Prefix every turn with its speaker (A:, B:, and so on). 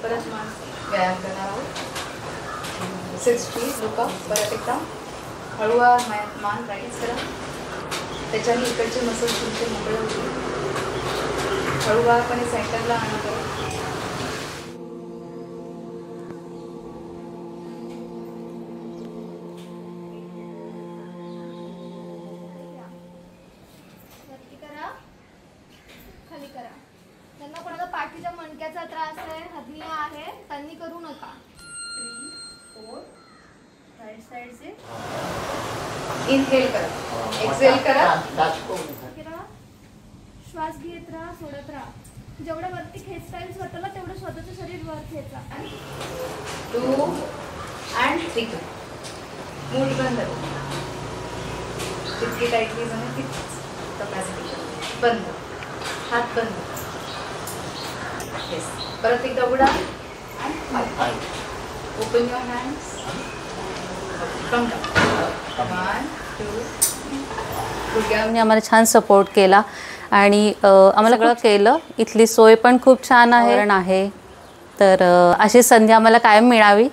A: परत मान व्यायाम करणार आहोत. 60 लुका. परत एकदा हळूवार मान राईज करा. त्याच्याने इकडचे मसल्स तुमचे मोकळे होतील. हळूवारपणे सेंटरला आणा करा.
B: खाली करा. त्यांना कोणाला पाठीच्या मणक्याचा त्रास आहे, हर्निया आहे, त्यांनी करू नका. 3 4 राइट साइड से
A: इनहेल करा. एक्सहेल करा.
B: श्वास घेत राहा, सोडत राहा. जेवढं वरती खेचता येईल स्वतःला तेवढं स्वतःचं शरीर वर खेचा.
A: 2 and 3. मूठ बंद. जितकी टाईटली जमेल तितकीच कॅपॅसिटी. बंद. हात बंद. येस. परत एकदा उघडा. Open your hands. Come down. 1 2.
C: गुडघ्याने आम्हाला छान सपोर्ट केला आणि आम्हाला सगळं केलं. इथली सोय पण खूप छान आहे. तर अशी संधी आम्हाला कायम मिळावी